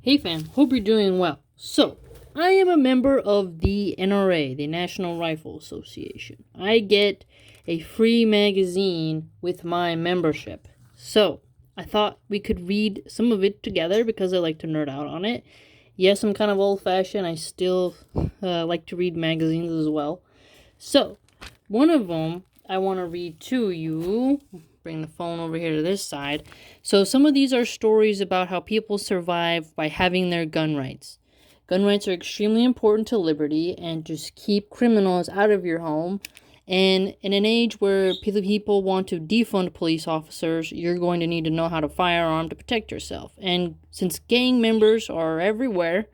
Hey fam, hope you're doing well. So, I am a member of the NRA, the National Rifle Association. I get a free magazine with my membership. So, I thought we could read some of it together because I like to nerd out on it. Yes, I'm kind of old-fashioned. I still like to read magazines as well. So, one of them I want to read to you. Bring the phone over here to this side. So some of these are stories about how people survive by having their gun rights. Gun rights are extremely important to liberty and just keep criminals out of your home. And in an age where people want to defund police officers, you're going to need to know how to firearm to protect yourself. And since gang members are everywhere,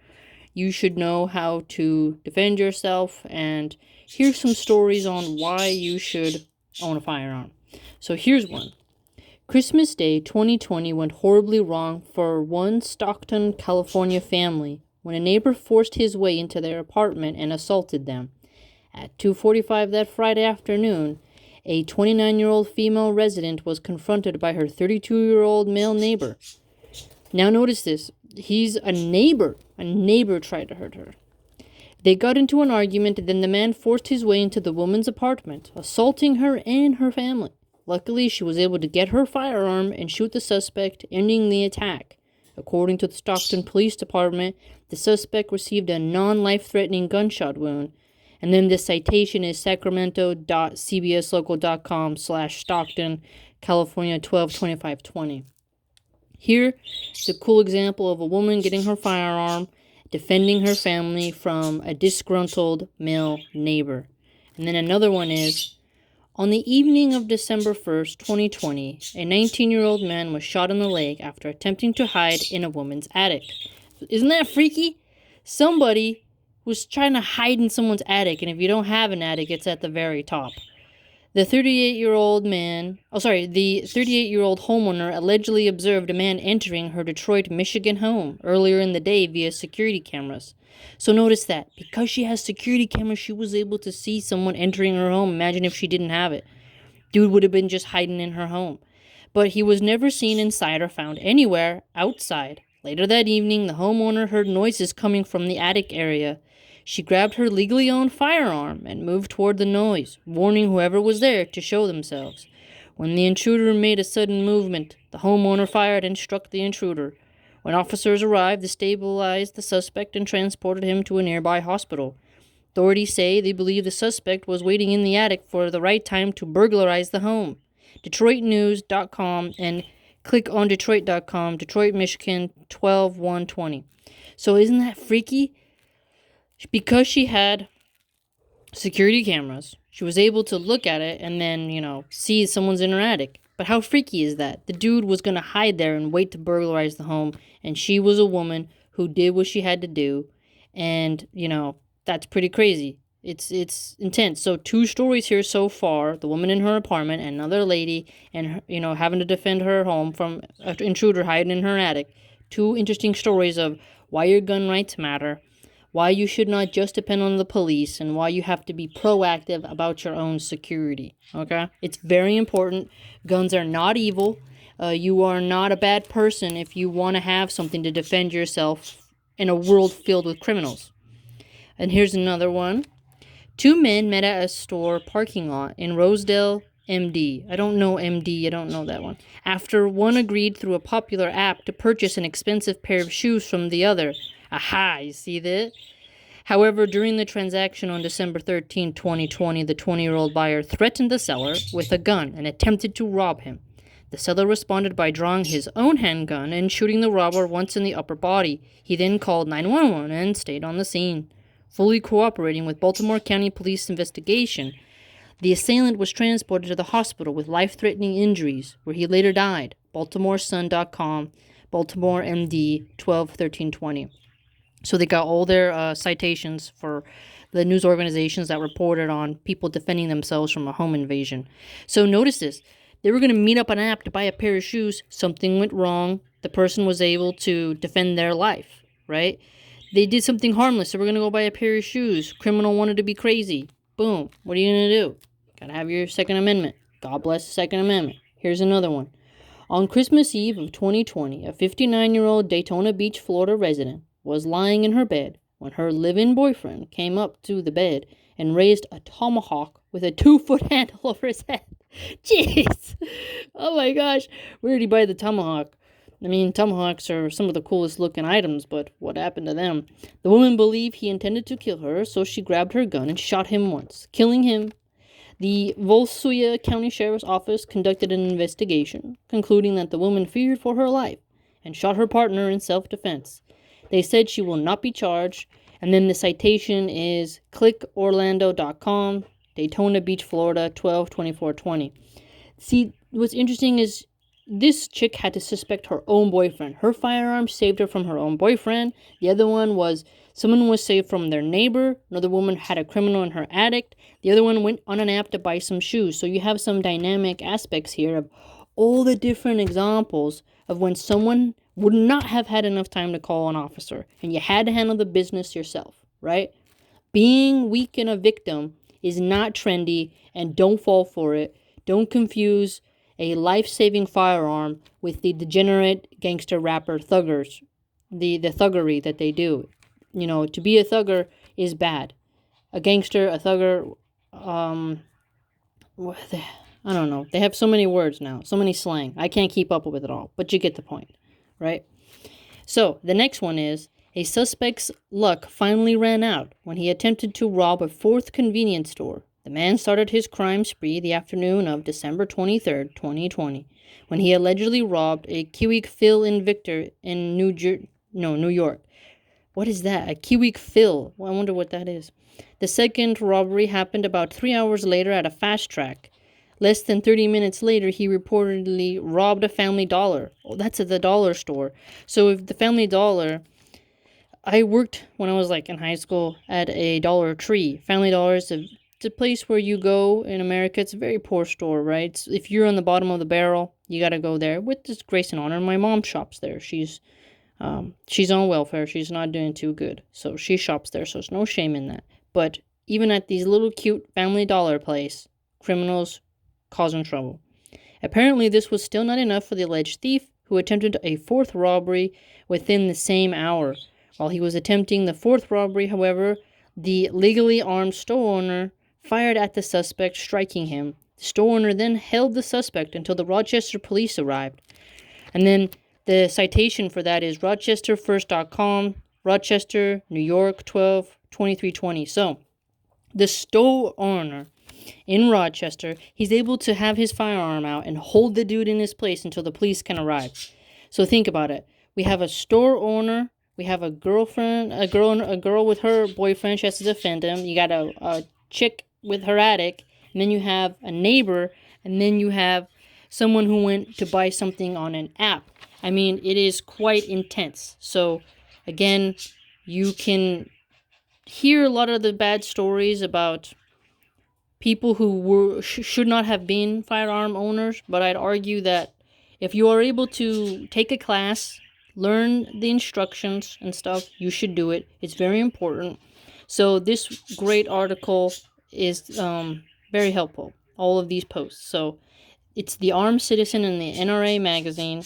you should know how to defend yourself. And here's some stories on why you should own a firearm. So here's one. Christmas Day 2020 went horribly wrong for one Stockton, California family when a neighbor forced his way into their apartment and assaulted them. At 2:45 that Friday afternoon, a 29-year-old female resident was confronted by her 32-year-old male neighbor. Now notice this. He's a neighbor. A neighbor tried to hurt her. They got into an argument, and then the man forced his way into the woman's apartment, assaulting her and her family. Luckily, she was able to get her firearm and shoot the suspect, ending the attack. According to the Stockton Police Department, the suspect received a non-life-threatening gunshot wound. And then the citation is sacramento.cbslocal.com/Stockton, California 122520. Here is a cool example of a woman getting her firearm, defending her family from a disgruntled male neighbor. And then another one is, on the evening of December 1st, 2020, a 19-year-old man was shot in the leg after attempting to hide in a woman's attic. Isn't that freaky? Somebody was trying to hide in someone's attic, and if you don't have an attic, it's at the very top. The 38-year-old homeowner allegedly observed a man entering her Detroit, Michigan home earlier in the day via security cameras. So notice that. Because she has security cameras, she was able to see someone entering her home. Imagine if she didn't have it. Dude would have been just hiding in her home. But he was never seen inside or found anywhere outside. Later that evening, the homeowner heard noises coming from the attic area. She grabbed her legally owned firearm and moved toward the noise, warning whoever was there to show themselves. When the intruder made a sudden movement, the homeowner fired and struck the intruder. When officers arrived, they stabilized the suspect and transported him to a nearby hospital. Authorities say they believe the suspect was waiting in the attic for the right time to burglarize the home. DetroitNews.com and click on Detroit.com, Detroit, Michigan, 12/1/20. So isn't that freaky? Because she had security cameras, she was able to look at it and then, see someone's in her attic. But how freaky is that? The dude was going to hide there and wait to burglarize the home, and she was a woman who did what she had to do, and, that's pretty crazy. It's intense. So 2 stories here so far, the woman in her apartment and another lady and, having to defend her home from an intruder hiding in her attic. 2 interesting stories of why your gun rights matter, why you should not just depend on the police, and why you have to be proactive about your own security, okay? It's very important. Guns are not evil. You are not a bad person if you want to have something to defend yourself in a world filled with criminals. And here's another one. 2 men met at a store parking lot in Rosedale, MD. I don't know MD. I don't know that one. After one agreed through a popular app to purchase an expensive pair of shoes from the other. Aha, you see that? However, during the transaction on December 13, 2020, the 20-year-old buyer threatened the seller with a gun and attempted to rob him. The seller responded by drawing his own handgun and shooting the robber once in the upper body. He then called 911 and stayed on the scene. Fully cooperating with Baltimore County Police investigation, the assailant was transported to the hospital with life-threatening injuries, where he later died. BaltimoreSun.com, Baltimore MD 12/13/20. So they got all their citations for the news organizations that reported on people defending themselves from a home invasion. So notice this. They were going to meet up an app to buy a pair of shoes. Something went wrong. The person was able to defend their life, right? They did something harmless. So we're going to go buy a pair of shoes. Criminal wanted to be crazy. Boom. What are you going to do? Got to have your Second Amendment. God bless the Second Amendment. Here's another one. On Christmas Eve of 2020, a 59-year-old Daytona Beach, Florida resident was lying in her bed when her live-in boyfriend came up to the bed and raised a tomahawk with a 2-foot handle over his head. Jeez! Oh my gosh! Where did he buy the tomahawk? I mean, tomahawks are some of the coolest looking items, but what happened to them? The woman believed he intended to kill her, so she grabbed her gun and shot him once, killing him. The Volsuya County Sheriff's Office conducted an investigation, concluding that the woman feared for her life and shot her partner in self-defense. They said she will not be charged, and then the citation is clickorlando.com, Daytona Beach, Florida, 12/24/20. See, what's interesting is this chick had to suspect her own boyfriend. Her firearm saved her from her own boyfriend. The other one was someone was saved from their neighbor. Another woman had a criminal in her attic. The other one went on an app to buy some shoes. So you have some dynamic aspects here of all the different examples of when someone would not have had enough time to call an officer and you had to handle the business yourself, right? Being weak and a victim is not trendy, and don't fall for it. Don't confuse a life-saving firearm with the degenerate gangster rapper thuggers, the thuggery that they do. You know, to be a thugger is bad. A gangster, a thugger, I don't know. They have so many words now, so many slang. I can't keep up with it all, but you get the point, right? So, the next one is, a suspect's luck finally ran out when he attempted to rob a fourth convenience store. The man started his crime spree the afternoon of December 23rd, 2020, when he allegedly robbed a Kiwi Phil Invictor in New York. What is that? A Kiwi Phil? Well, I wonder what that is. The second robbery happened about 3 hours later at a fast track. Less than 30 minutes later, he reportedly robbed a Family Dollar. Oh, that's at the dollar store. So if the Family Dollar... I worked when I was in high school at a Dollar Tree. Family Dollar is it's a place where you go in America. It's a very poor store, right? If you're on the bottom of the barrel, you got to go there. With this grace and honor, my mom shops there. She's on welfare. She's not doing too good. So she shops there, so there's no shame in that. But even at these little cute Family Dollar place, criminals causing trouble. Apparently, this was still not enough for the alleged thief, who attempted a fourth robbery within the same hour. While he was attempting the fourth robbery, however, the legally armed store owner fired at the suspect, striking him. The store owner then held the suspect until the Rochester police arrived. And then the citation for that is rochesterfirst.com, Rochester, New York, 12/23/20. So, the store owner in Rochester, he's able to have his firearm out and hold the dude in his place until the police can arrive. So think about it. We have a store owner, we have a girlfriend, a girl with her boyfriend, she has to defend him. You got a chick with her attic, and then you have a neighbor, and then you have someone who went to buy something on an app. I mean, it is quite intense. So, again, you can hear a lot of the bad stories about people who should not have been firearm owners, but I'd argue that if you are able to take a class, learn the instructions and stuff, you should do it. It's very important. So this great article is very helpful, all of these posts. So it's The Armed Citizen in the NRA magazine,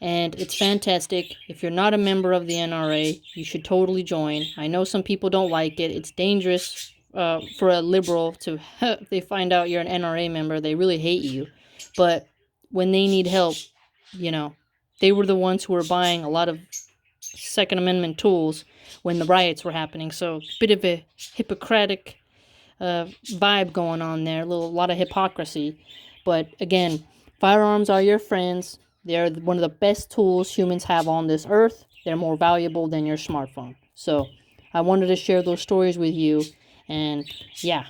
and it's fantastic. If you're not a member of the NRA, you should totally join. I know some people don't like it. It's dangerous for a liberal to, if they find out you're an NRA member, they really hate you. But when they need help, they were the ones who were buying a lot of Second Amendment tools when the riots were happening. So, a bit of a Hippocratic vibe going on there, a lot of hypocrisy. But again, firearms are your friends. They're one of the best tools humans have on this earth. They're more valuable than your smartphone. So, I wanted to share those stories with you. And yeah,